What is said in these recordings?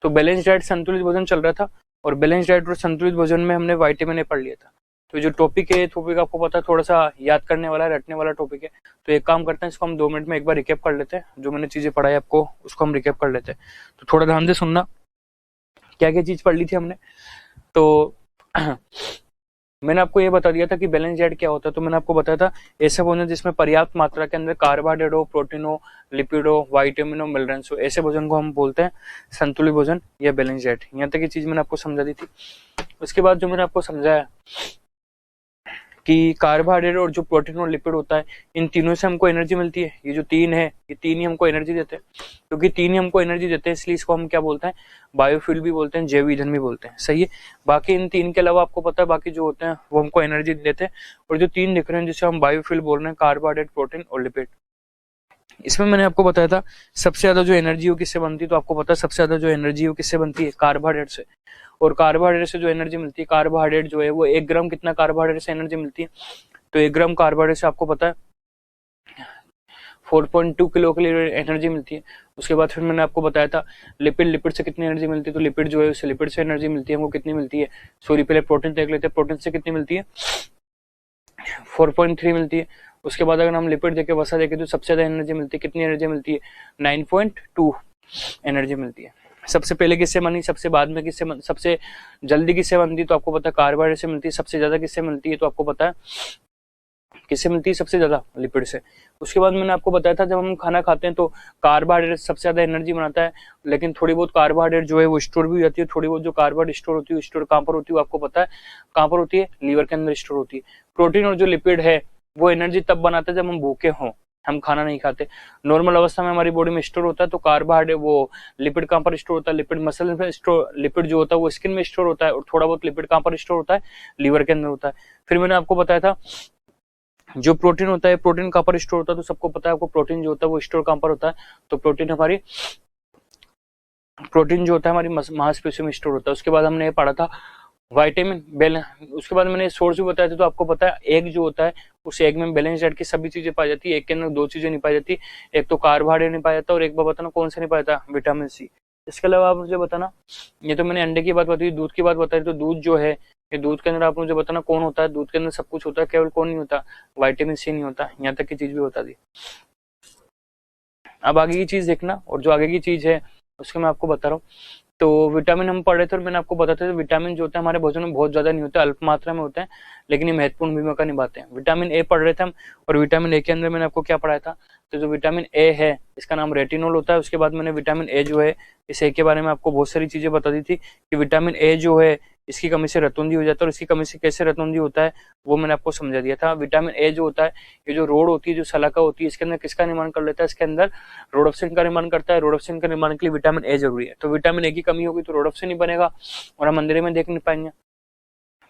तो balance diet संतुलित भोजन चल रहा था, और बैलेंस डाइट और संतुलित भोजन में हमने विटामिन ए पढ़ लिया था। तो जो टॉपिक है, टॉपिक आपको पता है थोड़ा सा याद करने वाला, रटने वाला टॉपिक है। तो एक काम करते हैं, इसको हम 2 मिनट में एक बार रिकेप कर लेते हैं। जो मैंने चीजें पढ़ाई आपको उसको हम रिकेप कर लेते हैं। तो थोड़ा ध्यान से सुनना, क्या क्या चीज पढ़ ली थी हमने। तो मैंने आपको ये बता दिया था कि बैलेंस डाइट क्या होता है। तो मैंने आपको बताया था ऐसा भोजन जिसमें पर्याप्त मात्रा के अंदर कार्बोहाइड्रेट हो, प्रोटीन हो, लिपिड हो, विटामिन हो, मिनरल्स हो, ऐसे भोजन को हम बोलते हैं संतुलित भोजन या बैलेंस डाइट। यहाँ तक ये चीज मैंने आपको समझा दी थी। उसके बाद जो मैंने आपको समझाया कि कार्बोहाइड्रेट और जो प्रोटीन और लिपिड होता है, इन तीनों से हमको एनर्जी मिलती है। ये जो तीन है, ये तीन ही हमको एनर्जी देते हैं। क्योंकि तीन ही हमको एनर्जी देते हैं, इसलिए इसको हम क्या बोलते हैं, बायोफ्यूल भी बोलते हैं, जैव ईंधन भी बोलते हैं। सही है। बाकी इन तीन के अलावा आपको पता है बाकी जो होते हैं वो हमको एनर्जी देते हैं। और जो तीन दिख रहे हैं जिसे हम बायोफ्यूल बोल रहे हैं, कार्बोहाइड्रेट, प्रोटीन और लिपिड, इसमें मैंने आपको बताया था सबसे ज्यादा जो एनर्जी हो किससे बनती है। तो आपको पता है सबसे ज्यादा जो एनर्जी हो किससे बनती है, कार्बोहाइड्रेट से। और कार्बोहाइड्रेट से जो एनर्जी मिलती है, कार्बोहाइड्रेट जो है वो 1 ग्राम कितना कार्बोहाइड्रेट से एनर्जी मिलती है। तो 1 ग्राम कार्बोहाइड्रेट से आपको पता है 4.2 किलो कैलोरी एनर्जी मिलती है। उसके बाद फिर मैंने आपको बताया था लिपिड, लिपिड से कितनी एनर्जी मिलती है। तो लिपिड जो है उससे लिपिड से एनर्जी मिलती है, वो कितनी मिलती है, सॉरी पहले प्रोटीन देख लेते हैं। प्रोटीन से कितनी मिलती है, 4.3 मिलती है। उसके बाद अगर हम लिपिड देखे, वसा देखे, तो सबसे ज्यादा एनर्जी मिलती है, कितनी एनर्जी मिलती है, 9.2 एनर्जी मिलती है। सबसे पहले किससे बनी, सबसे बाद में किससे, सबसे जल्दी किससे बनती है, तो आपको पता है कार्बोहाइड्रेट से मिलती है। सबसे ज्यादा किससे मिलती है, तो आपको पता है किससे मिलती है, सबसे ज्यादा लिपिड से। उसके बाद मैंने आपको बताया था जब हम खाना खाते हैं तो कार्बोहाइड्रेट सबसे ज्यादा एनर्जी बनाता है, लेकिन थोड़ी बहुत कार्बोहाइड्रेट जो है वो स्टोर भी हो जाती है। थोड़ी बहुत जो कार्बोहाइड्रेट स्टोर होती है, स्टोर कहाँ पर होती है आपको पता है, कहाँ पर होती है, लीवर के अंदर स्टोर होती है। प्रोटीन और जो लिपिड है वो एनर्जी तब बनाता है जब हम भूखे हों, हम खाना नहीं खाते। नॉर्मल अवस्था में हमारी बॉडी में स्टोर होता है। तो कार्बोहाइड्रेट वो लिपिड कहाँ पर स्टोर होता है, लिपिड मसल में स्टोर, लिपिड जो होता है वो स्किन में स्टोर होता है। और थोड़ा बहुत लिपिड कहाँ पर स्टोर होता है, लीवर के अंदर होता है। फिर मैंने आपको बताया था जो प्रोटीन होता है, प्रोटीन कहाँ पर स्टोर होता है, तो सबको पता है आपको प्रोटीन जो होता है वो स्टोर कहाँ पर होता है। तो प्रोटीन जो होता है हमारी मांसपेशियों में स्टोर होता है। उसके बाद हमने ये पढ़ा था विटामिन बैलेंस। उसके बाद मैंने सोर्स भी बताया था। तो आपको पता है एग जो होता है, उस एग में बैलेंस डाइट की सभी चीजें पाई जाती है। एग के अंदर 2 चीजें नहीं पाई जाती, एक तो कार्बोहाइड्रेट नहीं पाया जाता, और एक बार बताना कौन सा नहीं पाया जाता, विटामिन सी। इसके अलावा आप मुझे बताना, ये तो मैंने अंडे की बात बताई, दूध की बात बताई। तो दूध जो है, ये दूध के अंदर आप मुझे बताना कौन होता है, दूध के अंदर सब कुछ होता है, केवल कौन नहीं होता, विटामिन सी नहीं होता। यहाँ तक की चीज भी बता दी। अब आगे की चीज देखना, और जो आगे की चीज है उसके मैं आपको बता रहा हूँ। तो विटामिन हम पढ़ रहे थे, और मैंने आपको बताया था विटामिन जो होता है हमारे भोजन में बहुत ज्यादा नहीं होता है, अल्प मात्रा में होते हैं, लेकिन ये महत्वपूर्ण भूमिका निभाते हैं। विटामिन ए पढ़ रहे थे हम, और विटामिन ए के अंदर मैंने आपको क्या पढ़ाया था, तो जो विटामिन ए है इसका नाम रेटिनोल होता है। उसके बाद मैंने विटामिन ए जो है, इस ए के बारे में आपको बहुत सारी चीजें बता दी थी कि विटामिन ए जो है इसकी कमी से रतौंधी हो जाता है। और इसकी कमी से कैसे रतौंधी होता है वो मैंने आपको समझा दिया था। विटामिन ए जो होता है, ये जो रोड होती है, जो सलाका होती है, इसके अंदर किसका निर्माण कर लेता है, इसके अंदर रोडोप्सिन का निर्माण करता है। रोडोप्सिन का निर्माण के लिए विटामिन ए जरूरी है। तो विटामिन ए की कमी होगी तो रोडोप्सिन नहीं बनेगा, और हम अंधेरे में देख नहीं पाएंगे,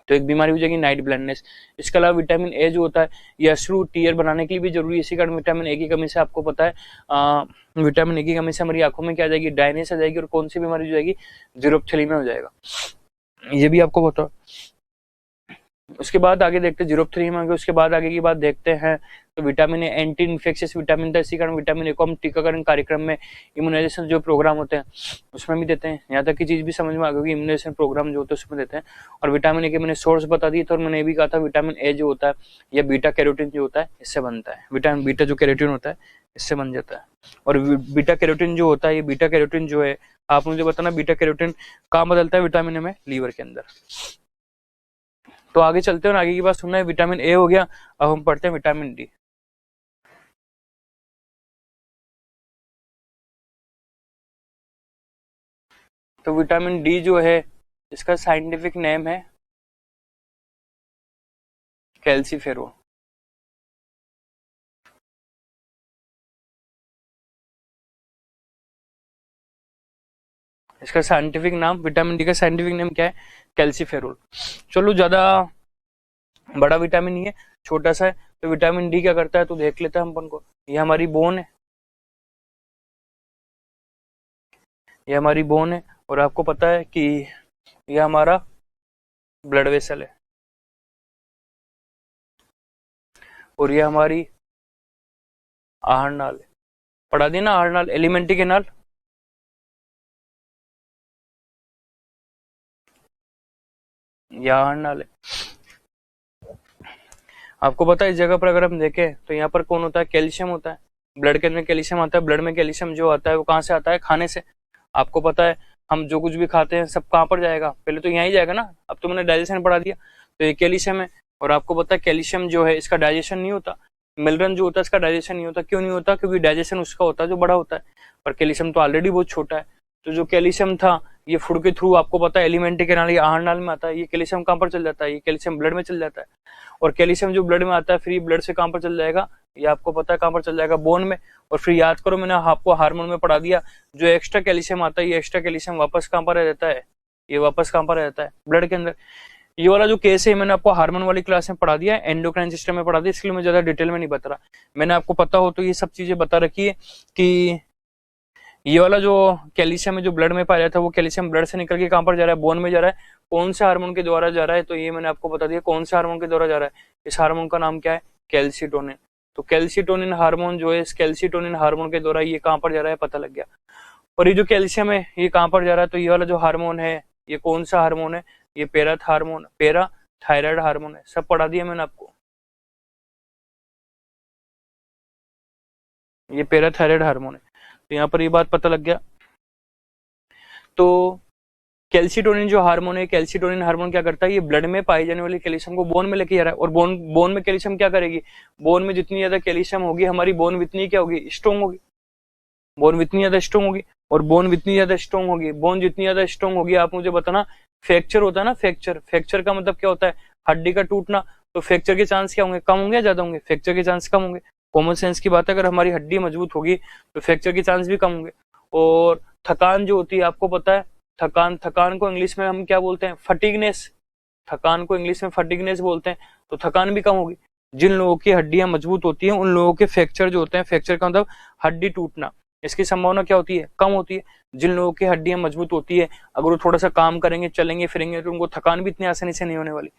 तो एक बीमारी हो जाएगी नाइट ब्लाइंडनेस। इसके अलावा विटामिन ए जो होता है ये अश्रु टीयर बनाने के लिए भी जरूरी है। इसी कारण विटामिन ए की कमी से आपको पता है विटामिन ए की कमी से हमारी आंखों में क्या आ जाएगी, ड्राइनेस आ जाएगी, और कौन सी बीमारी हो जाएगी, जीरोप्थेलिमिया हो जाएगा। ये भी आपको बताओ। उसके बाद आगे देखते हैं जीरोप्थेलिमिया में, उसके बाद आगे की बात देखते हैं। तो vitamin A anti infectious vitamin था, इसी कारण विटामिन ए को हम टीकाकरण कार्यक्रम में, इम्यूनाइजेशन जो प्रोग्राम होते हैं उसमें भी देते हैं। यहाँ तक की चीज भी समझ में आ गई, इम्यूनाइजेशन प्रोग्राम जो होता है उसमें देते हैं। और विटामिन ए के मैंने सोर्स बता दिए थे, और मैंने ये भी कहा था विटामिन ए जो होता है या बीटा कैरोटीन जो होता है इससे बनता है। विटामिन बीटा जो कैरोटीन होता है इससे बन जाता है। और बीटा कैरोटीन जो होता है, ये बीटा कैरोटीन जो है, आप मुझे बताना बीटा कैरोटीन कहाँ बदलता है विटामिन ए में, लीवर के अंदर। तो आगे चलते हैं और आगे की बात सुनना है। विटामिन ए हो गया, अब हम पढ़ते हैं विटामिन डी। तो विटामिन डी जो है इसका साइंटिफिक नेम है कैल्सीफेरो। इसका साइंटिफिक नाम, विटामिन डी का साइंटिफिक नेम क्या है, कैल्सीफेरोल। चलो ज्यादा बड़ा विटामिन नहीं है, छोटा सा है। तो विटामिन डी क्या करता है तो देख लेते हैं हम अपन को। ये हमारी बोन है, ये हमारी बोन है, और आपको पता है कि ये हमारा ब्लड वेसल है, और ये हमारी आहर नाल है। पढ़ा दी ना आहर नाल, एलिमेंट्री कैनाल। ये आहार नाल है। आपको पता है इस जगह पर अगर हम देखें तो यहाँ पर कौन होता है, कैल्शियम होता है। ब्लड के अंदर कैल्शियम आता है। ब्लड में कैल्शियम जो आता है वो कहाँ से आता है, खाने से। आपको पता है हम जो कुछ भी खाते हैं सब कहाँ पर जाएगा, पहले तो यहाँ ही जाएगा ना। अब तो मैंने डाइजेशन पढ़ा दिया, तो ये कैल्शियम है। और आपको पता है कैल्शियम जो है इसका डाइजेशन नहीं होता, मिनरल जो होता है इसका डाइजेशन नहीं होता। क्यों नहीं होता, क्योंकि डाइजेशन उसका होता है जो बड़ा होता है, पर कैल्शियम तो ऑलरेडी बहुत छोटा है। तो जो कैल्शियम था ये फूड के थ्रू आपको पता है एलिमेंट्री कैनाल या आहार नाल में आता है। ये कैल्शियम कहाँ पर चल जाता है, ये कैल्शियम ब्लड में चल जाता है। और कैल्शियम जो ब्लड में आता है फिर ये ब्लड से कहाँ पर चल जाएगा, ये आपको पता है कहाँ पर चल जाएगा, बोन में। और फिर याद करो मैंने आपको हार्मोन में पढ़ा दिया, जो एक्स्ट्रा कैल्शियम आता है ये एक्स्ट्रा कैल्शियम वापस कहाँ पर रहता है, ये वापस कहाँ पर रहता है, ब्लड के अंदर। ये वाला जो केस है मैंने आपको हार्मोन वाली क्लास में पढ़ा दिया, एंडोक्राइन सिस्टम में पढ़ा दिया, इसलिए मैं ज्यादा डिटेल में नहीं बता रहा। मैंने आपको पता हो तो ये सब चीजें बता रखी है कि ये वाला जो कैल्शियम है जो ब्लड में पाया जाता है वो कैल्शियम ब्लड से निकल के कहाँ पर जा रहा है, बोन में जा रहा है। कौन से हार्मोन के द्वारा जा रहा है, तो ये मैंने आपको बता दिया कौन से हार्मोन के द्वारा जा रहा है। इस हार्मोन का नाम क्या है, कैल्सिटोनिन। तो कैल्सिटोनिन हार्मोन जो है इस कैल्सिटोनिन हार्मोन के द्वारा ये कहाँ पर जा रहा है पता लग गया। और ये जो कैल्शियम है ये कहाँ पर जा रहा है, तो ये वाला जो हार्मोन है ये कौन सा हार्मोन है, ये पैरा थायराइड हार्मोन है। सब पढ़ा दिया मैंने आपको, ये पैराथायराइड हार्मोन है। तो यहाँ पर ये बात पता लग गया। तो कैल्सिटोनिन जो हार्मोन है, कैल्सिटोनिन हार्मोन क्या करता है, ये ब्लड में पाई जाने वाली कैल्शियम को बोन में लेके जा रहा है। और बोन में कैल्शियम क्या करेगी, बोन में जितनी ज्यादा कैल्शियम होगी हमारी बोन उतनी क्या होगी, स्ट्रॉन्ग होगी। बोन जितनी ज्यादा स्ट्रॉन्ग होगी और बोन जितनी ज्यादा स्ट्रॉन्ग होगी, बोन जितनी ज्यादा स्ट्रॉन्ग होगी, आप मुझे बताना फ्रैक्चर होता है ना, फ्रैक्चर का मतलब क्या होता है, हड्डी का टूटना। तो फ्रैक्चर के चांस क्या होंगे, कम होंगे या ज्यादा होंगे, फ्रैक्चर के चांस कम होंगे। कॉमन सेंस की बात है, अगर हमारी हड्डी मजबूत होगी तो फ्रैक्चर के चांस भी कम होंगे। और थकान जो होती है आपको पता है, थकान को इंग्लिश में हम क्या बोलते हैं, फटीगनेस। थकान को इंग्लिश में फटीगनेस बोलते हैं। तो थकान भी कम होगी। जिन लोगों की हड्डियां मजबूत होती हैं उन लोगों के फ्रैक्चर जो होते हैं, फ्रैक्चर का मतलब हड्डी टूटना, इसकी संभावना क्या होती है, कम होती है। जिन लोगों की हड्डियां मजबूत होती है अगर वो थोड़ा सा काम करेंगे, चलेंगे फिरेंगे, तो उनको थकान भी इतनी आसानी से नहीं होने वाली।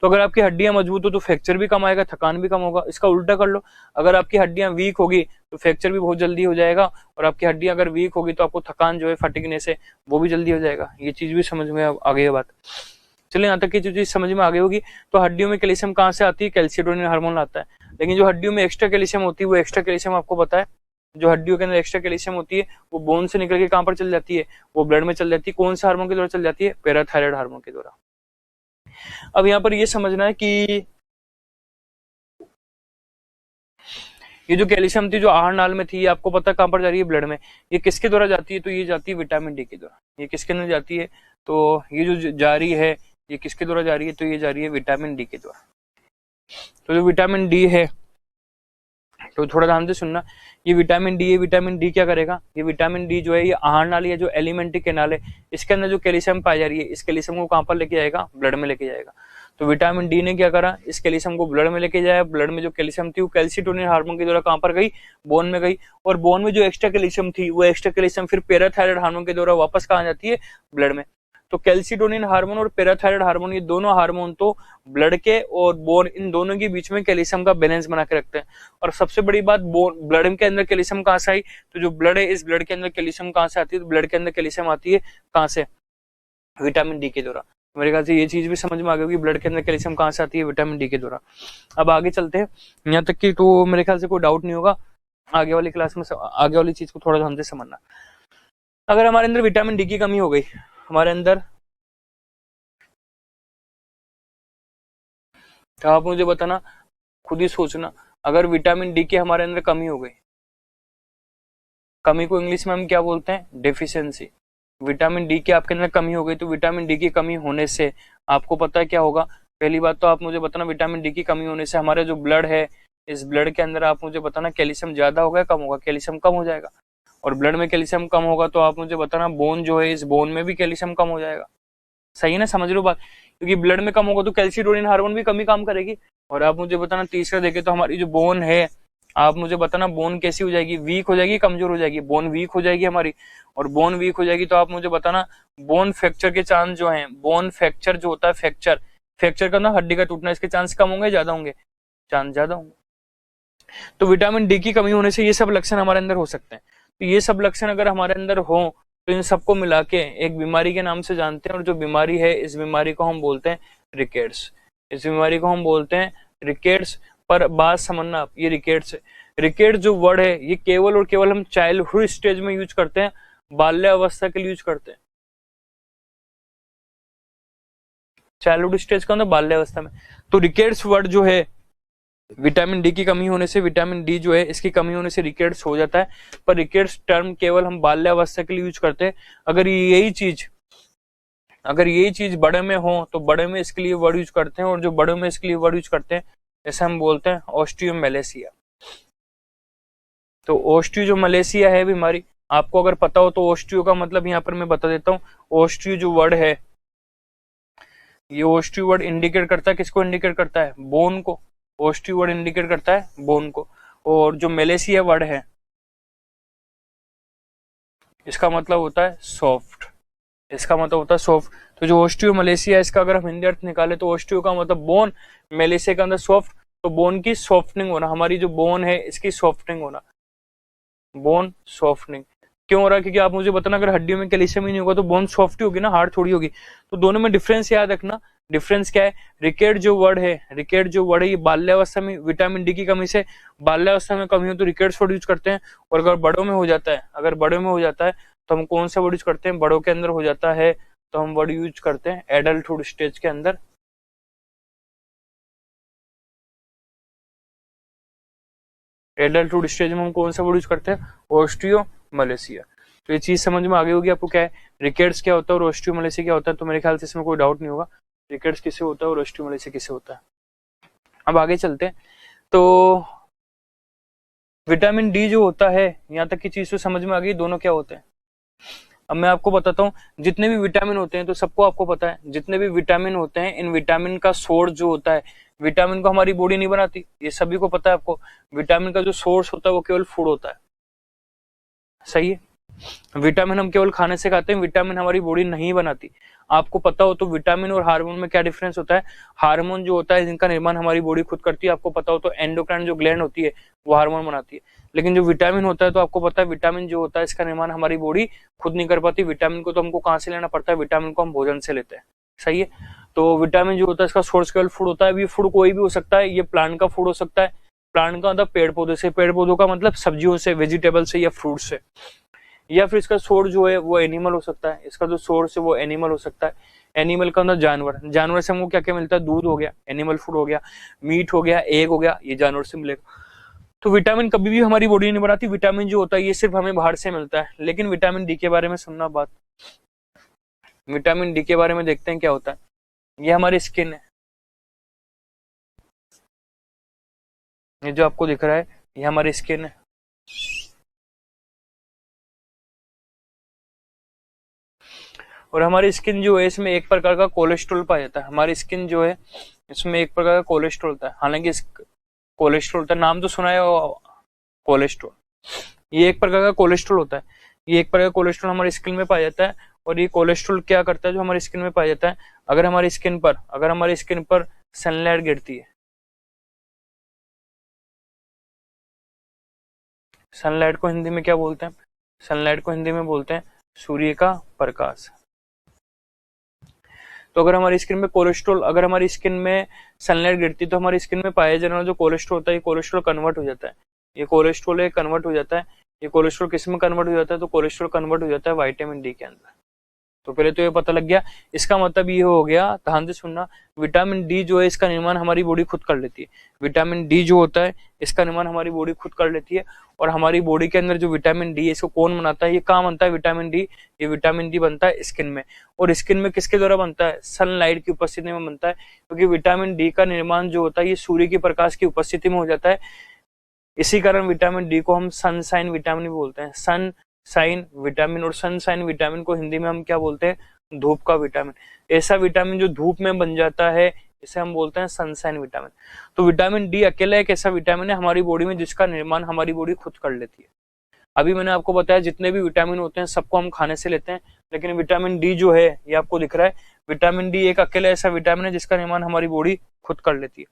तो अगर आपकी हड्डियां मजबूत हो तो फ्रैक्चर भी कम आएगा, थकान भी कम होगा। इसका उल्टा कर लो, अगर आपकी हड्डियां वीक होगी तो फ्रैक्चर भी बहुत जल्दी हो जाएगा, और आपकी हड्डियां अगर वीक होगी तो आपको थकान जो है फटीगनेस है वो भी जल्दी हो जाएगा। ये चीज भी समझ में आ गई है बात। चलिए यहाँ तक की जो चीज समझ में आ गई होगी। तो हड्डियों में कैल्शियम कहाँ से आती है, कैल्सिटोनिन हार्मोन आता है। लेकिन जो हड्डियों में एक्स्ट्रा कैल्शियम होती है वो एक्स्ट्रा कैल्शियम आपको पता है, जो हड्डियों के अंदर एक्स्ट्रा कैल्शियम होती है वो बोन से निकल के कहां पर चल जाती है, वो ब्लड में चल जाती है। कौन से हार्मोन के द्वारा चल जाती है, पैराथायराइड हार्मोन के द्वारा। अब यहाँ पर ये समझना है कि ये जो कैल्शियम थी जो आहार नाल में थी, आपको पता कहां पर जा रही है, ब्लड में। ये किसके द्वारा जाती है, तो ये जाती है विटामिन डी के द्वारा। ये किसके अंदर जाती है, तो ये जो जा रही है ये किसके द्वारा जा रही है, तो ये जा रही है विटामिन डी के द्वारा। तो जो विटामिन डी है, तो थोड़ा ध्यान से सुनना, ये विटामिन डी है। विटामिन डी क्या करेगा, ये विटामिन डी जो है ये आहार नाली है जो एलिमेंट्री कैनाल है, इसके अंदर जो कैल्शियम पाई जा रही है, इस कैल्शियम को कहां पर लेके जाएगा, ब्लड में लेके जाएगा। तो विटामिन डी ने क्या करा, इस कैल्शियम को ब्लड में लेके जाया। ब्लड में जो कैल्शियम थी वो कैल्सिटोनिन हार्मोन के द्वारा कहां पर गई, बोन में गई। और बोन में जो एक्स्ट्रा कैल्शियम थी वो एक्स्ट्रा कैल्शियम फिर पैराथायराइड हार्मोन के द्वारा वापस कहां जाती है, ब्लड में। तो कैल्सिटोनिन हार्मोन और पैराथायराइड हार्मोन, ये दोनों हार्मोन तो ब्लड के और बोन, इन दोनों के बीच में कैल्शियम का बैलेंस बना के रखते हैं। और सबसे बड़ी बात, ब्लड के अंदर कैल्शियम कहां से आई, तो जो ब्लड है इस ब्लड के अंदर कैल्शियम कहां से आती है, तो ब्लड के अंदर कैल्शियम आती है कहां से, विटामिन डी के द्वारा। मेरे ख्याल से ये चीज भी समझ में आ गई होगी, ब्लड के अंदर कैल्शियम कहां से आती है, विटामिन डी के द्वारा। अब आगे चलते हैं यहाँ तक की, तो मेरे ख्याल से कोई डाउट नहीं होगा। आगे वाली क्लास में आगे वाली चीज को थोड़ा ध्यान से समझना। अगर हमारे अंदर विटामिन डी की कमी हो गई, हमारे अंदर, तो आप मुझे बताना, खुद ही सोचना, अगर विटामिन डी की हमारे अंदर कमी हो गई, कमी को इंग्लिश में हम क्या बोलते हैं, डेफिशिएंसी। विटामिन डी की आपके अंदर कमी हो गई, तो विटामिन डी की कमी होने से आपको पता है क्या होगा। पहली बात तो आप मुझे बताना, विटामिन डी की कमी होने से हमारा जो ब्लड है, इस ब्लड के अंदर आप मुझे बताना कैल्शियम ज्यादा होगा कम होगा, कैल्शियम कम हो जाएगा। और ब्लड में कैल्शियम कम होगा तो आप मुझे बताना बोन जो है, इस बोन में भी कैल्शियम कम हो जाएगा। सही है ना, समझ लो बात। क्योंकि ब्लड में कम होगा तो कैल्सिटोनिन हार्मोन भी कमी काम करेगी। और आप मुझे बताना, तीसरा देखे तो हमारी जो बोन है, आप मुझे बताना बोन कैसी हो जाएगी, वीक हो जाएगी, कमजोर हो जाएगी, बोन वीक हो जाएगी हमारी। और बोन वीक हो जाएगी तो आप मुझे बताना बोन फ्रैक्चर के चांस जो हैं, बोन फ्रैक्चर जो होता है, फ्रैक्चर का ना, हड्डी का टूटना, इसके चांस कम होंगे ज्यादा होंगे, चांस ज्यादा होंगे। तो विटामिन डी की कमी होने से ये सब लक्षण हमारे अंदर हो सकते हैं। तो ये सब लक्षण अगर हमारे अंदर हो तो इन सबको मिला के एक बीमारी के नाम से जानते हैं, और जो बीमारी है इस बीमारी को हम बोलते हैं रिकेट्स। इस बीमारी को हम बोलते हैं रिकेट्स। पर बात समझना आप, ये रिकेट्स है, रिकेट्स जो वर्ड है ये केवल और केवल हम चाइल्डहुड स्टेज में यूज करते हैं, बाल्यावस्था के लिए यूज करते हैं, चाइल्डहुड स्टेज का मतलब बाल्यावस्था में। तो रिकेट्स वर्ड जो है, विटामिन डी की कमी होने से, विटामिन डी जो है इसकी कमी होने से रिकेट्स हो जाता है, पर रिकेट्स टर्म केवल हम बाल्यावस्था के लिए यूज करते हैं। अगर यही चीज बड़े में हो तो बड़े में इसके लिए वर्ड यूज करते हैं, और जो बड़े में इसके लिए वर्ड यूज करते हैं जैसे हम बोलते हैं ऑस्टियोमैलेसिया। तो ऑस्टियो जो मलेशिया है बीमारी, आपको अगर पता हो तो ऑस्टियो का मतलब यहाँ पर मैं बता देता हूँ। ऑस्टियो जो वर्ड है, ये ऑस्टियो वर्ड इंडिकेट करता है, किसको इंडिकेट करता है? बोन को। ऑस्टियो वर्ड इंडिकेट करता है बोन को। और जो मलेशिया वर्ड है इसका मतलब होता है सॉफ्ट, इसका मतलब होता है सॉफ्ट। तो जो ऑस्टियो मलेशिया, इसका अगर हम हिंदी अर्थ निकाले तो ऑस्टियो का मतलब बोन, मलेशिया का अंदर सॉफ्ट। तो बोन की सॉफ्टनिंग होना, हमारी जो बोन है इसकी सॉफ्टनिंग होना, बोन सॉफ्टनिंग। क्यों हो रहा है? क्योंकि आप मुझे बताना, अगर हड्डियों में कैल्शियम ही नहीं होगा तो बोन सॉफ्ट ही होगी ना, हार्ड थोड़ी होगी। तो दोनों में डिफरेंस याद रखना। डिफरेंस क्या है? रिकेट जो वर्ड है, रिकेट जो वर्ड है ये बाल्यावस्था में विटामिन डी की कमी से, बाल्यावस्था में कमी हो तो रिकेट्स वर्ड यूज करते हैं। और अगर बड़ों में हो जाता है, अगर बड़ों में हो जाता है तो हम कौन सा वर्ड यूज करते हैं? बड़ों के अंदर हो जाता है तो हम वर्ड यूज करते हैं एडल्टहुड स्टेज के अंदर, एडल्टहुड स्टेज में हम कौन सा वर्ड यूज करते हैं? Osteo Malaysia. तो ये चीज समझ में आ गई होगी आपको क्या है रिकेट्स क्या होता है और ऑस्टियो मलेशिया क्या होता है। तो मेरे ख्याल से इसमें कोई डाउट नहीं होगा, रिकेट्स किसे होता है और ऑस्टियो मलेशिया किसे होता है। अब आगे चलते हैं। तो विटामिन डी जो होता है, यहाँ तक की चीज तो समझ में आ गई, दोनों क्या होते हैं। अब मैं आपको बताता हूँ, जितने भी विटामिन होते हैं तो सबको आपको पता है, जितने भी विटामिन होते हैं इन विटामिन का सोर्स जो होता है, विटामिन को हमारी बॉडी नहीं बनाती, ये सभी को पता है आपको। विटामिन का जो सोर्स होता है वो केवल फूड होता है, सही है। विटामिन हम केवल खाने से खाते हैं, विटामिन हमारी बॉडी नहीं बनाती। आपको पता हो तो विटामिन और हार्मोन में क्या डिफरेंस होता है? हार्मोन जो होता है जिनका निर्माण हमारी बॉडी खुद करती है, आपको पता हो तो एंडोक्राइन जो ग्लैंड होती है वो हार्मोन बनाती है। लेकिन जो विटामिन होता है तो आपको पता है विटामिन जो होता है इसका निर्माण हमारी बॉडी खुद नहीं कर पाती। विटामिन को तो हमको कहाँ से लेना पड़ता है? विटामिन को हम भोजन से लेते हैं, सही है। तो विटामिन जो होता है इसका सोर्स केवल फूड होता है। अभी फूड कोई भी हो सकता है, ये प्लांट का फूड हो सकता है, प्लांट का मतलब पेड़ पौधे से, पेड़ पौधों का मतलब सब्जियों से, वेजिटेबल से या फ्रूट से, या फिर इसका सोर्स जो है वो एनिमल हो सकता है, इसका जो सोर्स है वो एनिमल हो सकता है। एनिमल का मतलब जानवर, जानवर से हमको क्या क्या मिलता है? दूध हो गया, एनिमल फूड हो गया, मीट हो गया, एग हो गया, ये जानवर से मिलेगा। तो विटामिन कभी भी हमारी बॉडी नहीं बनाती, विटामिन जो होता है ये सिर्फ हमें बाहर से मिलता है। लेकिन विटामिन डी के बारे में सुनना बात, विटामिन डी के बारे में देखते हैं क्या होता है। ये हमारी स्किन है, ये जो आपको दिख रहा है ये हमारी स्किन है। और हमारी स्किन जो है इसमें एक प्रकार का कोलेस्ट्रॉल पाया जाता है। हमारी स्किन जो है इसमें एक प्रकार का कोलेस्ट्रॉल होता है, हालांकि इस कोलेस्ट्रॉल होता है, नाम तो सुना है कोलेस्ट्रॉल, ये एक प्रकार का कोलेस्ट्रॉल होता है। ये एक प्रकार का कोलेस्ट्रॉल हमारी स्किन में पाया जाता है। और ये कोलेस्ट्रॉल क्या करता है जो हमारी स्किन में पाया जाता है? अगर हमारी स्किन पर सनलाइट गिरती है, सनलाइट को हिंदी में क्या बोलते हैं? सनलाइट को हिंदी में बोलते हैं सूर्य का प्रकाश। तो अगर हमारी स्किन में कोलेस्ट्रॉल, अगर हमारी स्किन में सनलाइट गिरती है तो हमारी स्किन में पाया जाने वाला जो कोलेस्ट्रॉल होता है ये कोलेस्ट्रॉल कन्वर्ट हो जाता है, ये कोलेस्ट्रॉल कन्वर्ट हो जाता है। ये कोलेस्ट्रॉल किस में कन्वर्ट हो जाता है? तो कोलेस्ट्रॉल कन्वर्ट हो जाता है विटामिन डी के अंदर। तो पहले तो ये पता लग गया, इसका मतलब ये हो गया, ध्यान से सुनना, विटामिन डी जो है इसका निर्माण हमारी बॉडी खुद कर लेती है। विटामिन डी जो होता है इसका निर्माण हमारी बॉडी खुद कर लेती है। और हमारी बॉडी के अंदर जो विटामिन डी है इसको कौन बनाता है? ये कहाँ बनता है विटामिन डी? ये विटामिन डी बनता है स्किन में। और स्किन में किसके द्वारा बनता है? सनलाइट की उपस्थिति में बनता है, क्योंकि विटामिन डी का निर्माण जो होता है ये सूर्य के प्रकाश की उपस्थिति में हो जाता है। इसी कारण विटामिन डी को हम सनशाइन विटामिन भी बोलते हैं, सनशाइन विटामिन। और सनशाइन विटामिन को हिंदी में हम क्या बोलते हैं? धूप का विटामिन। ऐसा विटामिन जो धूप में बन जाता है इसे हम बोलते हैं सनशाइन विटामिन। तो विटामिन डी अकेला एक ऐसा विटामिन है हमारी बॉडी में जिसका निर्माण हमारी बॉडी खुद कर लेती है। अभी मैंने आपको बताया जितने भी विटामिन होते हैं सबको हम खाने से लेते हैं, लेकिन विटामिन डी जो है ये आपको दिख रहा है, विटामिन डी एक अकेला ऐसा विटामिन है जिसका निर्माण हमारी बॉडी खुद कर लेती है।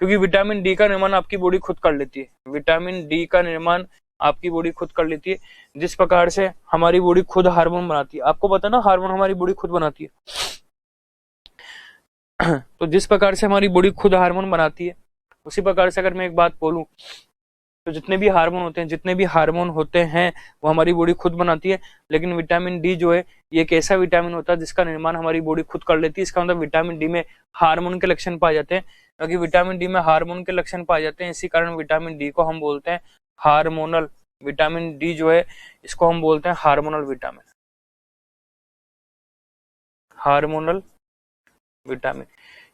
क्योंकि विटामिन डी का निर्माण आपकी बॉडी खुद कर लेती है, विटामिन डी का निर्माण आपकी बॉडी खुद कर लेती है। जिस प्रकार से हमारी बॉडी खुद हार्मोन बनाती है, आपको पता है ना हार्मोन हमारी बॉडी खुद बनाती है। तो जिस प्रकार से हमारी बॉडी खुद हार्मोन बनाती है, उसी प्रकार से अगर मैं एक बात बोलूं तो जितने भी हार्मोन होते हैं वो हमारी बॉडी खुद बनाती है। लेकिन विटामिन डी जो है ये एक ऐसा विटामिन होता है जिसका निर्माण हमारी बॉडी खुद कर लेती है। इसका मतलब विटामिन डी में हार्मोन के लक्षण पाए जाते हैं। क्योंकि विटामिन डी में हार्मोन के लक्षण पाए जाते हैं, इसी कारण विटामिन डी को हम बोलते हैं हार्मोनल। विटामिन डी जो है इसको हम बोलते हैं hormonal vitamin. Hormonal vitamin.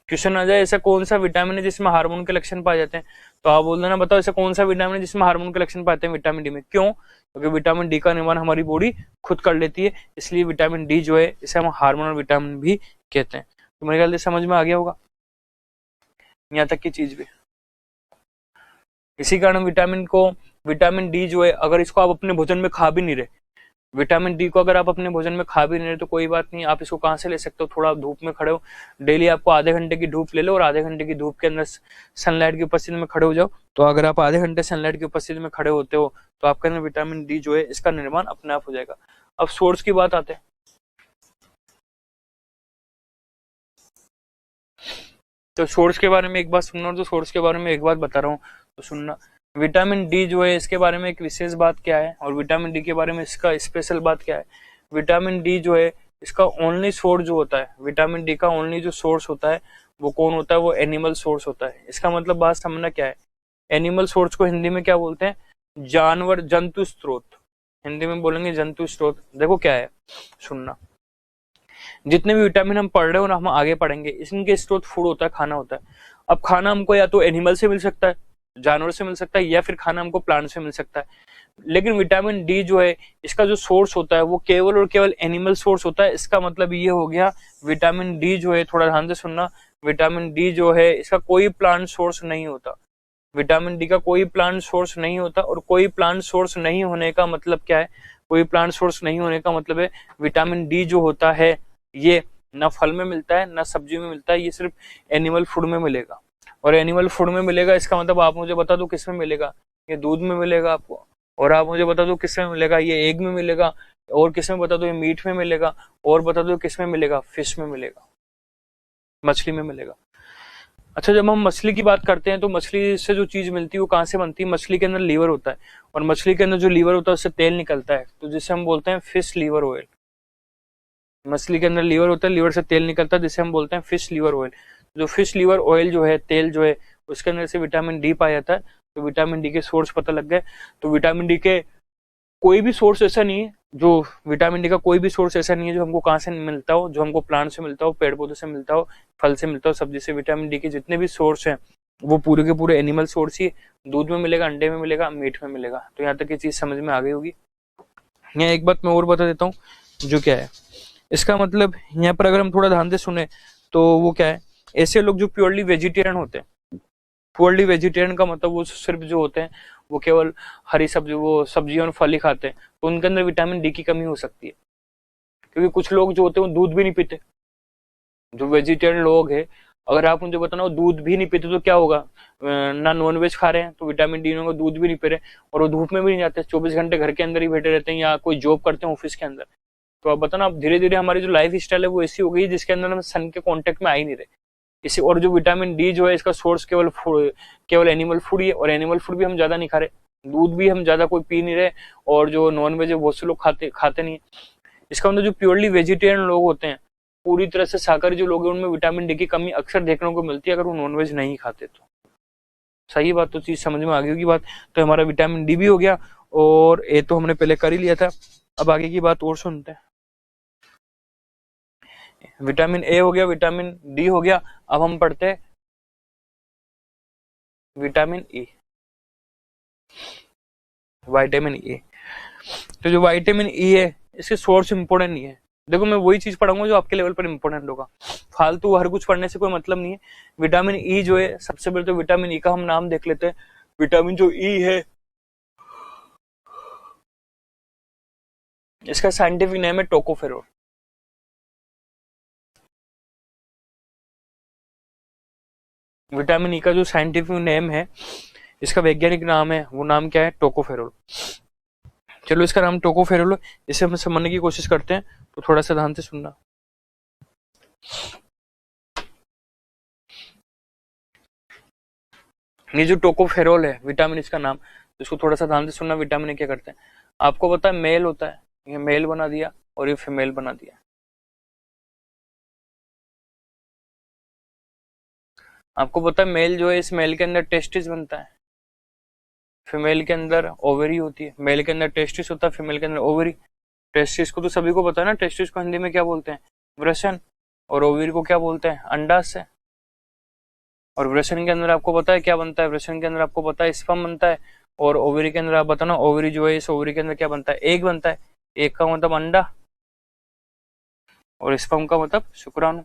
Question आ जाए ऐसा कौन सा विटामिन है जिसमें हार्मोन के लक्षण पाए जाते हैं, तो आप बोल देना बताओ ऐसा कौन सा विटामिन है जिसमें हार्मोन के लक्षण पाते हैं विटामिन डी में। क्यों? क्योंकि विटामिन डी का निर्माण हमारी बॉडी खुद कर लेती है, इसलिए विटामिन डी जो है इसे हम हार्मोनल विटामिन भी कहते हैं। तो मेरे ख्याल से समझ में आ गया होगा यहाँ तक की चीज भी। इसी कारण विटामिन डी जो है अगर इसको आप अपने भोजन में खा भी नहीं रहे, विटामिन डी को अगर आप अपने भोजन में खा भी नहीं रहे तो कोई बात नहीं, आप इसको कहाँ से ले सकते हो, थोड़ा धूप में खड़े हो, डेली आपको आधे घंटे की धूप ले लो और आधे घंटे की धूप के अंदर सनलाइट की उपस्थिति में खड़े हो जाओ। तो अगर आप आधे घंटे सनलाइट की उपस्थिति में खड़े होते हो तो आपके अंदर विटामिन डी जो है इसका निर्माण अपने आप हो जाएगा। अब सोर्स की बात आते हैं। तो सोर्स के बारे में एक बात सुनना, तो सोर्स के बारे में एक बात बता रहा हूँ तो सुनना। विटामिन डी जो है इसके बारे में एक विशेष बात क्या है और विटामिन डी के बारे में इसका स्पेशल बात क्या है। विटामिन डी जो है इसका ओनली सोर्स जो होता है, विटामिन डी का ओनली जो सोर्स होता है वो कौन होता है, वो एनिमल सोर्स होता है। इसका मतलब बात समझना क्या है। एनिमल सोर्स को हिंदी में क्या बोलते हैं, जानवर, जंतु स्रोत। हिंदी में बोलेंगे जंतु स्रोत। देखो क्या है, सुनना। जितने भी विटामिन हम पढ़ रहे हो ना, हम आगे पढ़ेंगे, इनके स्रोत फूड होता है, खाना होता है। अब खाना हमको या तो एनिमल से मिल सकता है, जानवर से मिल सकता है, या फिर खाना हमको प्लांट से मिल सकता है। लेकिन विटामिन डी जो है इसका जो सोर्स होता है वो केवल और केवल एनिमल सोर्स होता है। इसका मतलब ये हो गया विटामिन डी जो है, थोड़ा ध्यान से सुनना, विटामिन डी जो है इसका कोई प्लांट सोर्स नहीं होता। विटामिन डी का कोई प्लांट सोर्स नहीं होता। और कोई प्लांट सोर्स नहीं होने का मतलब क्या है, कोई प्लांट सोर्स नहीं होने का मतलब है विटामिन डी जो होता है ये ना फल में मिलता है ना सब्जी में मिलता है, ये सिर्फ एनिमल फूड में मिलेगा। और एनिमल फूड में मिलेगा इसका मतलब आप मुझे बता दो किस में मिलेगा, ये दूध में मिलेगा आपको। और आप मुझे बता दो किस में मिलेगा, ये एग में मिलेगा। और किस में बता दो, ये मीट में मिलेगा। और बता दो किस में मिलेगा, फिश में मिलेगा, मछली में मिलेगा। अच्छा, जब हम मछली की बात करते हैं तो मछली से जो चीज मिलती है वो कहाँ से बनती है, मछली के अंदर लीवर होता है और मछली के अंदर जो लीवर होता है उससे तेल निकलता है, तो जिसे हम बोलते हैं फिश लीवर ऑयल। मछली के अंदर लीवर होता है, लीवर से तेल निकलता है जिसे हम बोलते हैं फिश लीवर ऑयल। जो फिश लीवर ऑयल जो है, तेल जो है, उसके अंदर से विटामिन डी पाया जाता है। तो विटामिन डी के सोर्स पता लग गए। तो विटामिन डी के कोई भी सोर्स ऐसा नहीं है, जो विटामिन डी का कोई भी सोर्स ऐसा नहीं है जो हमको कहाँ से मिलता हो, जो हमको प्लांट से मिलता हो, पेड़ पौधे से मिलता हो, फल से मिलता हो, सब्जी से। विटामिन डी के जितने भी सोर्स हैं वो पूरे के पूरे एनिमल सोर्स ही, दूध में मिलेगा, अंडे में मिलेगा, मीट में मिलेगा। तो यहाँ तक ये चीज समझ में आ गई होगी। यहाँ एक बात मैं और बता देता हूँ, जो क्या है इसका मतलब, यहाँ पर अगर हम थोड़ा ध्यान से सुने तो वो क्या है, ऐसे लोग जो प्योरली वेजिटेरियन होते हैं, प्योरली वेजिटेरियन का मतलब वो सिर्फ जो होते हैं वो केवल हरी सब्जी, वो सब्जियां और फल ही खाते हैं, तो उनके अंदर विटामिन डी की कमी हो सकती है। क्योंकि कुछ लोग जो होते हैं वो दूध भी नहीं पीते। जो वेजिटेरियन लोग हैं, अगर आप मुझे बताना वो दूध भी नहीं पीते तो क्या होगा, ना नॉनवेज खा रहे हैं तो विटामिन डी होगा, दूध भी नहीं पी रहे, और वो धूप में भी नहीं जाते, 24 घंटे घर के अंदर ही बैठे रहते हैं या कोई जॉब करते हैं ऑफिस के अंदर। तो आप बताना, अब धीरे धीरे हमारी जो लाइफ स्टाइल है वो ऐसी हो गई जिसके अंदर हम सन के कांटेक्ट में आ ही नहीं रहे। इसी और जो विटामिन डी जो है इसका सोर्स केवल एनिमल फूड ही है, और एनिमल फूड भी हम ज्यादा नहीं खा रहे, दूध भी हम ज्यादा कोई पी नहीं रहे, और जो नॉन वेज है बहुत से लोग खाते नहीं है। इसका मतलब जो प्योरली वेजिटेरियन लोग होते हैं, पूरी तरह से शाकाहारी जो लोग हैं, उनमें विटामिन डी की कमी अक्सर देखने को मिलती है अगर वो नॉनवेज नहीं खाते तो। सही बात, तो चीज समझ में आ गई होगी बात। तो हमारा विटामिन डी भी हो गया, और ए तो हमने पहले कर ही लिया था। अब आगे की बात और सुनते हैं। विटामिन ए हो गया, विटामिन डी हो गया। अब हम पढ़ते हैं विटामिन ई, विटामिन ई। तो जो विटामिन ई है इसके सोर्स इंपोर्टेंट नहीं है। देखो मैं वही चीज पढ़ाऊंगा जो आपके लेवल पर इंपोर्टेंट होगा, फालतू हर कुछ पढ़ने से कोई मतलब नहीं है। विटामिन ई जो है, सबसे पहले तो विटामिन ई का हम नाम देख लेते हैं। विटामिन जो ई है इसका साइंटिफिक नेम है टोकोफेरोल। विटामिन ई का जो साइंटिफिक नेम है, इसका वैज्ञानिक नाम है, वो नाम क्या है, टोकोफेरोल। चलो इसका नाम टोकोफेरोल, इसे हम समझने की कोशिश करते हैं, तो थोड़ा सा ध्यान से सुनना। ये जो टोकोफेरोल है विटामिन इसका नाम, इसको थोड़ा सा ध्यान से सुनना। विटामिन ए क्या करते हैं आपको पता है, मेल होता है, ये मेल बना दिया और ये फीमेल बना दिया। आपको पता है मेल जो है, इस मेल के अंदर टेस्टिस बनता है, फीमेल के अंदर ओवरी होती है। मेल के अंदर टेस्टिस होता है, फीमेल के अंदर ओवरी। टेस्टिस को तो सभी को पता है ना, टेस्टिस को हिंदी में क्या बोलते हैं, वृषण, और ओवरी को क्या बोलते हैं, अंडाशय। और वृषण के अंदर आपको पता है क्या बनता है, वृषण के अंदर आपको पता है स्पर्म बनता है। और ओवरी के अंदर आप बताना, ओवरी जो है, इस ओवरी के अंदर क्या बनता है, एग बनता है। एग का मतलब अंडा, और स्पर्म का मतलब शुक्राणु।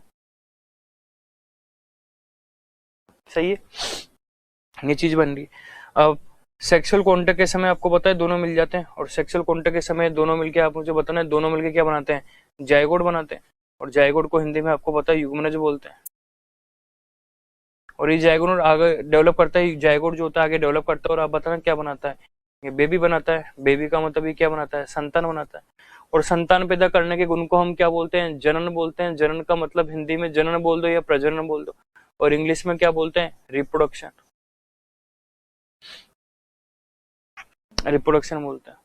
सही है, ये चीज बन रही। अब सेक्सुअल कॉन्टेक्ट के समय आपको पता है दोनों मिल जाते हैं, और सेक्सुअल कॉन्टेक्ट के समय दोनों मिलके, आप मुझे बताना है, दोनों मिलके क्या बनाते हैं, जायगोट बनाते हैं। और जायगोट को हिंदी में आपको पता है युग्मनज बोलते हैं। और ये जायगोट आगे डेवलप करता है, जायगोट जो होता है आगे डेवलप करता है, और आप बताना क्या बनाता है, ये बेबी बनाता है। बेबी का मतलब ये क्या बनाता है, संतान बनाता है। और संतान पैदा करने के गुण को हम क्या बोलते हैं, जनन बोलते हैं। जनन का मतलब हिंदी में जनन बोल दो या प्रजनन बोल दो, और इंग्लिश में क्या बोलते हैं, रिप्रोडक्शन। रिप्रोडक्शन बोलते हैं।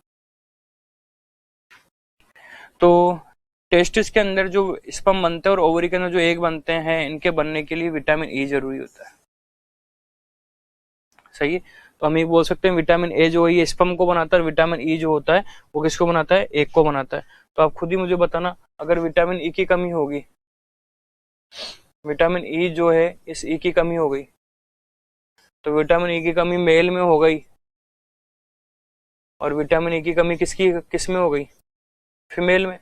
तो टेस्टिस के अंदर जो स्पर्म बनते हैं और ओवरी के अंदर जो एग बनते हैं, इनके बनने के लिए विटामिन ई जरूरी होता है। सही है, तो हम ये बोल सकते हैं विटामिन ए जो है ये स्पर्म को बनाता है, और विटामिन ई जो होता है वो किसको बनाता है, एग को बनाता है। तो आप खुद ही मुझे बताना, अगर विटामिन ई की कमी होगी, विटामिन ई जो है इस ई की कमी हो गई, तो विटामिन ई की कमी मेल में हो गई, और विटामिन ई की कमी किस में हो गई, फीमेल में।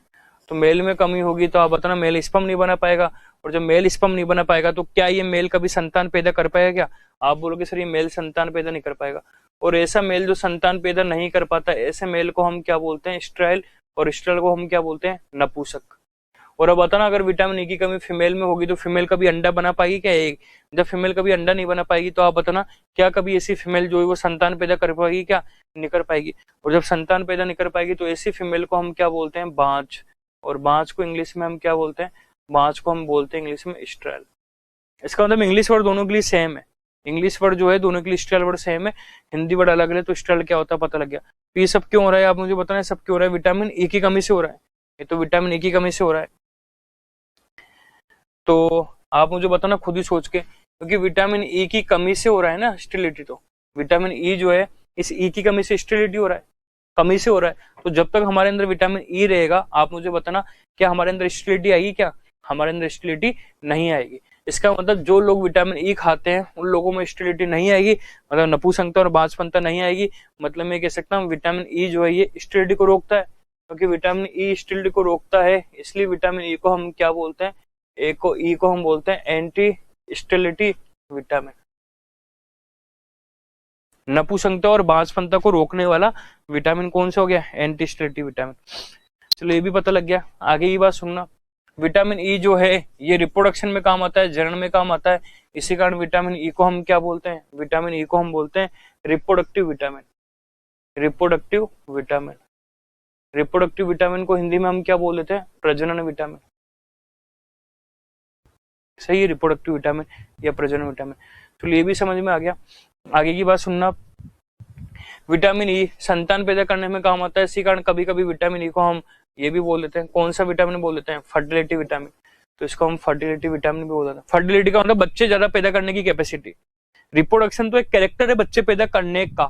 तो मेल में कमी होगी तो आप बताना मेल स्पर्म नहीं बना पाएगा। और जब मेल स्पर्म नहीं बना पाएगा तो क्या ये मेल कभी संतान पैदा कर पाएगा क्या, आप बोलोगे सर ये मेल संतान पैदा नहीं कर पाएगा। और ऐसा मेल जो संतान पैदा नहीं कर पाता, ऐसे मेल को हम क्या बोलते हैं, स्टेराइल। और स्टेराइल को हम क्या बोलते हैं, नपुंसक। और अब बताना, अगर विटामिन ई की कमी फीमेल में होगी तो फीमेल कभी अंडा बना पाएगी क्या, एक जब फीमेल कभी अंडा नहीं बना पाएगी तो आप बताना क्या कभी ऐसी फीमेल जो है वो संतान पैदा कर पाएगी क्या, नहीं कर पाएगी। और जब संतान पैदा नहीं कर पाएगी तो ऐसी फीमेल को हम क्या बोलते हैं, बांझ। और बांझ को इंग्लिश में हम क्या बोलते हैं, बांझ को हम बोलते हैं इंग्लिश में स्टेराइल। इसका मतलब इंग्लिश वर्ड दोनों के लिए सेम है, इंग्लिश वर्ड जो है दोनों के लिए स्टेराइल वर्ड सेम है, हिंदी वर्ड अलग है। तो स्टेराइल क्या होता है पता लग गया। तो ये सब क्यों हो रहा है आप मुझे बताना, सब क्यों हो रहा है, विटामिन ई की कमी से हो रहा है। ये तो विटामिन ई की कमी से हो रहा है। तो आप मुझे बताना खुद ही सोच के, क्योंकि विटामिन ई की कमी से हो रहा है ना स्टेरिलिटी। तो विटामिन ई जो है इस ई की कमी से स्टेरिलिटी हो रहा है, कमी से हो रहा है। तो जब तक हमारे अंदर विटामिन ई रहेगा, आप मुझे बताना क्या हमारे अंदर स्टेरिलिटी आएगी क्या, हमारे अंदर स्टेरिलिटी नहीं आएगी। इसका मतलब जो लोग विटामिन ई खाते हैं उन लोगों में स्टेरिलिटी नहीं आएगी, मतलब नपुंसकता और बांझपनता नहीं आएगी। मतलब मैं कह सकता हूँ विटामिन ई जो है ये स्टेरिलिटी को रोकता है, क्योंकि विटामिन ई स्टेरिलिटी को रोकता है, इसलिए विटामिन ई को हम क्या बोलते हैं, ई को हम बोलते हैं एंटी स्टेरिलिटी विटामिन। नपुंसकता और बांझपनता को रोकने वाला विटामिन कौन सा हो गया, एंटी स्टेरिलिटी विटामिन। चलो ये भी पता लग गया। आगे की बात सुनना, विटामिन ई जो है ये रिप्रोडक्शन में काम आता है, जनन में काम आता है। इसी कारण विटामिन ई को हम क्या बोलते हैं, विटामिन ई को हम बोलते हैं reproductive vitamin. Reproductive vitamin, reproductive vitamin को हिंदी में हम क्या बोल देते हैं, प्रजनन विटामिन। सही है, रिप्रोडक्टिव विटामिन या प्रजनन विटामिन। चलिए ये भी समझ में आ गया। आगे की बात सुनना, विटामिन ई संतान पैदा करने में काम आता है, इसी कारण कभी कभी विटामिन ई को हम ये भी बोल देते हैं, कौन सा विटामिन बोल देते हैं, फर्टिलिटी विटामिन। तो इसको हम फर्टिलिटी विटामिन भी बोल देते हैं। फर्टिलिटी का मतलब बच्चे ज्यादा पैदा करने की कैपेसिटी। रिप्रोडक्शन तो एक कैरेक्टर है बच्चे पैदा करने का,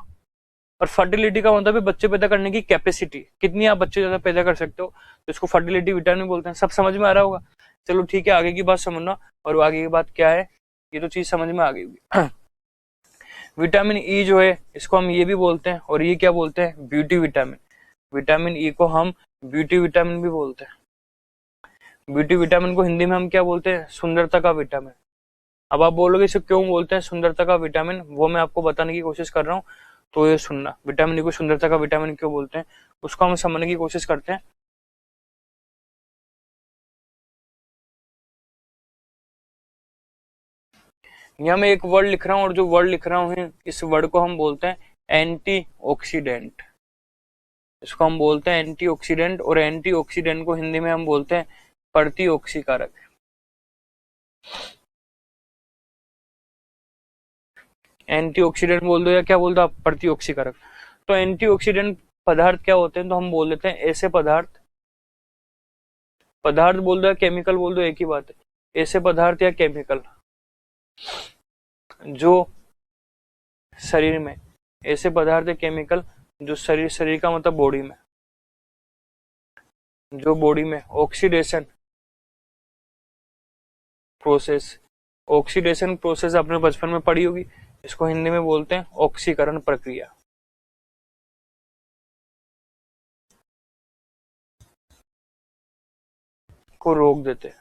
और फर्टिलिटी का मतलब है बच्चे पैदा करने की कैपेसिटी, कितनी आप बच्चे ज्यादा पैदा कर सकते हो, तो इसको फर्टिलिटी विटामिन बोलते हैं। सब समझ में आ रहा होगा। चलो ठीक है, आगे की बात समझना। और आगे की बात क्या है, ये तो चीज समझ में आ गई होगी। विटामिन ई जो है इसको हम ये भी बोलते हैं, और ये क्या बोलते हैं, ब्यूटी विटामिन। विटामिन ई को हम ब्यूटी विटामिन भी बोलते हैं। ब्यूटी विटामिन को हिंदी में हम क्या बोलते हैं, सुंदरता का विटामिन। अब आप बोलोगे इसे क्यों बोलते हैं सुंदरता का विटामिन, वो मैं आपको बताने की कोशिश कर रहा हूँ। तो ये सुनना, विटामिन ई को सुंदरता का विटामिन क्यों बोलते हैं, उसको हम समझने की कोशिश करते हैं। यहाँ मैं एक वर्ड लिख रहा हूँ, और जो वर्ड लिख रहा हूँ इस वर्ड को हम बोलते हैं एंटीऑक्सीडेंट। इसको हम बोलते हैं एंटीऑक्सीडेंट, और एंटीऑक्सीडेंट को हिंदी में हम बोलते हैं प्रतिऑक्सीकारक। एंटीऑक्सीडेंट बोल दो या क्या बोल दो आप, प्रतिऑक्सीकारक। तो एंटीऑक्सीडेंट पदार्थ क्या होते हैं, तो हम बोल देते हैं ऐसे पदार्थ, पदार्थ बोल दो या केमिकल बोल दो एक ही बात है, ऐसे पदार्थ या केमिकल जो शरीर में, ऐसे पदार्थ या केमिकल जो शरीर का मतलब बॉडी में, जो बॉडी में ऑक्सीडेशन प्रोसेस, ऑक्सीडेशन प्रोसेस आपने बचपन में पढ़ी होगी, इसको हिंदी में बोलते हैं ऑक्सीकरण प्रक्रिया, को रोक देते हैं।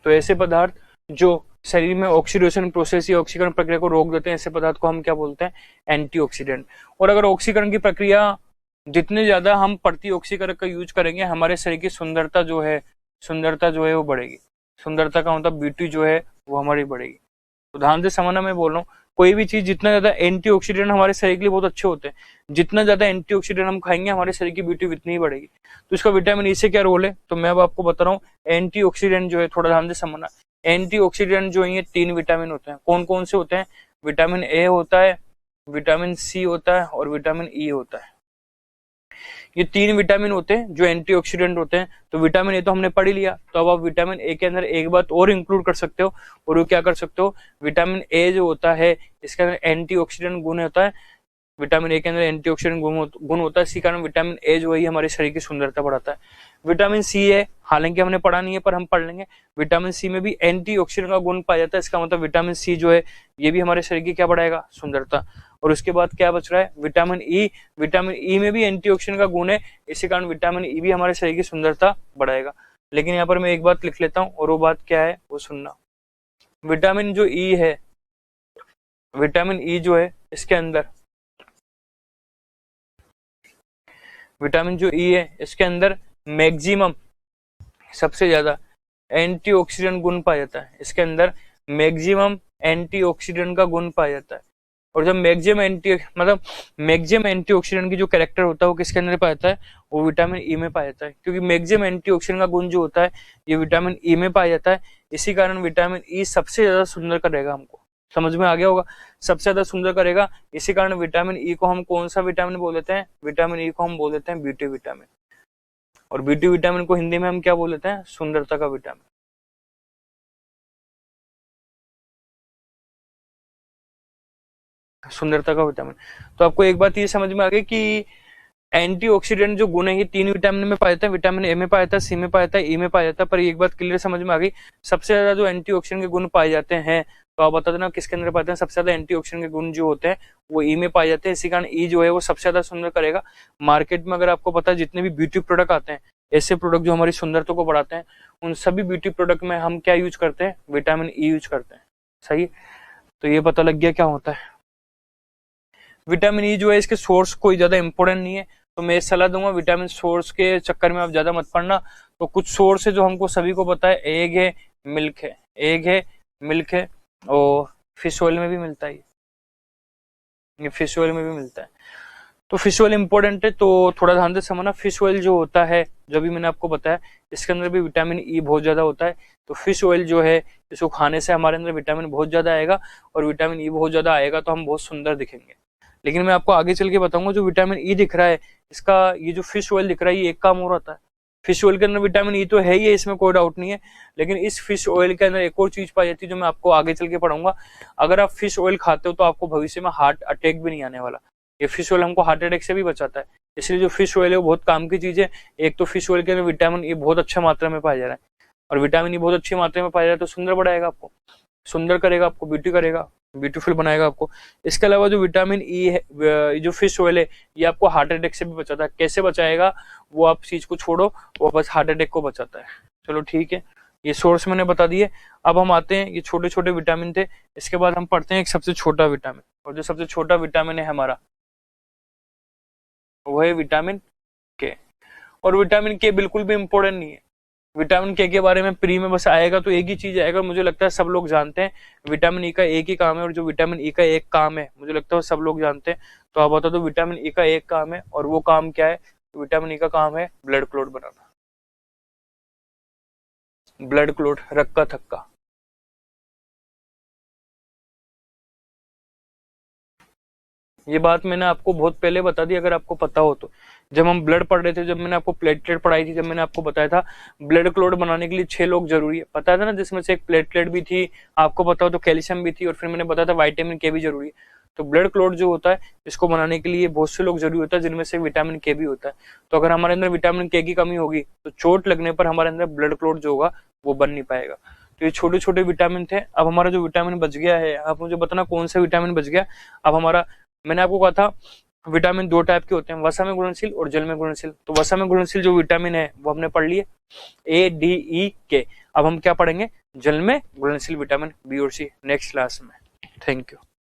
तो ऐसे पदार्थ जो शरीर में ऑक्सीडेशन प्रोसेस या ऑक्सीकरण प्रक्रिया को रोक देते हैं, ऐसे पदार्थ को हम क्या बोलते हैं, एंटीऑक्सीडेंट। और अगर ऑक्सीकरण की प्रक्रिया जितने ज्यादा हम प्रतिऑक्सीकरण का यूज करेंगे, हमारे शरीर की सुंदरता जो है वो बढ़ेगी। सुंदरता का मतलब ब्यूटी जो है वो हमारी बढ़ेगी। तो ध्यान से समझना, मैं बोल रहा हूँ कोई भी चीज जितना ज्यादा एंटीऑक्सीडेंट हमारे शरीर के लिए बहुत अच्छे होते हैं, जितना ज्यादा एंटीऑक्सीडेंट हम खाएंगे हमारे शरीर की ब्यूटी उतनी ही बढ़ेगी। तो इसका विटामिन ई से क्या रोल है, तो मैं अब आपको बता रहा हूँ। एंटीऑक्सीडेंट जो है, थोड़ा ध्यान से समझना, एंटीऑक्सीडेंट जो है 3 विटामिन होते हैं। कौन कौन से होते हैं, विटामिन ए होता है, विटामिन सी होता है और विटामिन ई होता है। ये 3 विटामिन होते हैं जो एंटीऑक्सीडेंट होते हैं। तो विटामिन ए तो हमने पढ़ ही लिया, तो अब आप विटामिन ए के अंदर एक बात और इंक्लूड कर सकते हो, और वो क्या कर सकते हो, विटामिन ए जो होता है इसके अंदर एंटीऑक्सीडेंट गुण होता है। विटामिन ए के अंदर एंटीऑक्सीडेंट गुण होता है, इसी कारण विटामिन ए जो है हमारे शरीर की सुंदरता बढ़ाता है। विटामिन सी है, हालांकि हमने पढ़ा नहीं है पर हम पढ़ लेंगे, विटामिन सी में भी एंटीऑक्सीडेंट का गुण पाया जाता है। इसका मतलब विटामिन सी जो है ये भी हमारे शरीर की क्या बढ़ाएगा, सुंदरता। और उसके बाद क्या बच रहा है, विटामिन ई। विटामिन ई में भी एंटीऑक्सीडेंट का गुण है, इसी कारण विटामिन ई भी हमारे शरीर की सुंदरता बढ़ाएगा। लेकिन यहाँ पर मैं एक बात लिख लेता हूँ, और वो बात क्या है वो सुनना। विटामिन जो ई है, विटामिन ई जो है इसके अंदर, विटामिन जो ई है इसके अंदर मैक्सिमम, सबसे ज्यादा एंटीऑक्सीडेंट गुण पाया जाता है। इसके अंदर मैक्सिमम एंटीऑक्सीडेंट का गुण पाया जाता है। और जब मैक्सिमम एंटीऑक्सीडेंट की जो कैरेक्टर होता है वो किसके अंदर पाया जाता है, वो विटामिन ई में पाया जाता है। क्योंकि मैक्सिमम एंटीऑक्सीडेंट का गुण जो होता है ये विटामिन ई में पाया जाता है। इसी कारण विटामिन ई सबसे ज्यादा सुंदर करेगा हमको। समझ में आ गया होगा, सबसे ज्यादा सुंदर करेगा। इसी कारण विटामिन ई को हम कौन सा विटामिन बोल देते हैं, विटामिन ई को हम बोल देते हैं ब्यूटी विटामिन। और ब्यूटी विटामिन को हिंदी में हम क्या बोल देते हैं, सुंदरता का विटामिन। सुंदरता का विटामिन। तो आपको एक बात ये समझ में आ गई कि एंटीऑक्सीडेंट जो गुण है ये 3 विटामिन में पाया जाता है, विटामिन ए में पाया जाता है, सी में पाया जाता है, ई में पाया जाता है। पर एक बात क्लियर समझ में आ गई, सबसे ज्यादा जो एंटीऑक्सीडेंट के गुण पाए जाते हैं, तो आप बता देना किसके अंदर पाते हैं, सबसे ज्यादा एंटीऑक्सीडेंट के गुण जो होते हैं वो ई में पाए जाते हैं। इसी कारण ई जो है वो सबसे ज्यादा सुंदर करेगा। मार्केट में अगर आपको पता है जितने भी ब्यूटी प्रोडक्ट आते हैं, ऐसे प्रोडक्ट जो हमारी सुंदरता को बढ़ाते हैं, उन सभी ब्यूटी प्रोडक्ट में हम क्या यूज करते हैं, विटामिन ई यूज करते हैं। सही, तो ये पता लग गया क्या होता है। विटामिन ई जो है इसके सोर्स कोई ज्यादा इंपॉर्टेंट नहीं है, तो मैं सलाह दूंगा विटामिन सोर्स के चक्कर में आप ज्यादा मत पड़ना। तो कुछ सोर्स है जो हमको सभी को पता है, एग है, मिल्क है, एग है, मिल्क है, और फिश ऑयल में भी मिलता है, ये फिश ऑयल में भी मिलता है। तो फिश ऑयल इंपॉर्टेंट है, तो थोड़ा ध्यान से समझना। फिश ऑयल जो होता है, जो भी मैंने आपको बताया, इसके अंदर भी विटामिन ई बहुत ज्यादा होता है। तो फिश ऑयल जो है इसको खाने से हमारे अंदर विटामिन बहुत ज्यादा आएगा, और विटामिन ई बहुत ज्यादा आएगा तो हम बहुत सुंदर दिखेंगे। लेकिन मैं आपको आगे चल के बताऊंगा, जो विटामिन ई दिख रहा है इसका, ये जो फिश ऑयल दिख रहा है ये एक काम और आता है। फिश ऑयल के अंदर विटामिन ई तो है ही है, इसमें कोई डाउट नहीं है, लेकिन इस फिश ऑयल के अंदर एक और चीज पाई जाती है जो मैं आपको आगे चल के पढ़ाऊंगा। अगर आप फिश ऑयल खाते हो तो आपको भविष्य में हार्ट अटैक भी नहीं आने वाला। ये फिश ऑयल हमको हार्ट अटैक से भी बचाता है, इसलिए जो फिश ऑयल है वो बहुत काम की चीज है। एक तो फिश ऑयल के अंदर विटामिन ई बहुत अच्छा मात्रा में पाया जा रहा है, और विटामिन ई बहुत अच्छी मात्रा में पाया जा रहा है तो सुंदर बढ़ाएगा आपको, सुंदर करेगा आपको, ब्यूटी करेगा, ब्यूटीफुल बनाएगा आपको। इसके अलावा जो विटामिन ई है, जो फिश ऑयल है, ये आपको हार्ट अटैक से भी बचाता है। कैसे बचाएगा वो आप चीज को छोड़ो, वो बस हार्ट अटैक को बचाता है। चलो ठीक है, ये सोर्स मैंने बता दिए। अब हम आते हैं, ये छोटे छोटे विटामिन थे, इसके बाद हम पढ़ते हैं एक सबसे छोटा विटामिन। और जो सबसे छोटा विटामिन है हमारा वो है विटामिन के। और विटामिन के बिल्कुल भी इंपॉर्टेंट नहीं है। विटामिन के बारे में प्री में बस आएगा तो एक ही चीज आएगा, मुझे लगता है सब लोग जानते हैं, विटामिन ई का एक ही काम है। और जो विटामिन ई का एक काम है मुझे लगता है सब लोग जानते हैं। तो आप बता दो विटामिन ई का एक काम है, और वो काम क्या है। विटामिन ई का काम है ब्लड क्लॉट बनाना। ब्लड क्लॉट, रक्का थक्का। ये बात मैंने आपको बहुत पहले बता दी, अगर आपको पता हो तो। जब हम ब्लड पढ़ रहे थे, जब मैंने आपको प्लेटलेट पढ़ाई थी, जब मैंने आपको बताया था ब्लड क्लॉट बनाने के लिए 6 लोग जरूरी है, पता था ना, जिसमें से एक प्लेटलेट भी थी, आपको पता हो तो कैल्शियम भी थी, और फिर मैंने बताया था विटामिन के भी जरूरी है। तो ब्लड क्लॉट जो होता है, इसको बनाने के लिए बहुत से लोग जरूरी होता है, जिनमें से विटामिन के भी होता है। तो अगर हमारे अंदर विटामिन के की कमी होगी तो चोट लगने पर हमारे अंदर ब्लड क्लॉट जो होगा वो बन नहीं पाएगा। तो ये छोटे छोटे विटामिन थे। अब हमारा जो विटामिन बच गया है, आप मुझे बताना कौन सा विटामिन बच गया। अब हमारा, मैंने आपको कहा था विटामिन 2 टाइप के होते हैं, वसा में घुलनशील और जल में घुलनशील। तो वसा में घुलनशील जो विटामिन है वो हमने पढ़ लिए, ए डी ई के। अब हम क्या पढ़ेंगे, जल में घुलनशील विटामिन बी और सी नेक्स्ट क्लास में। Thank you.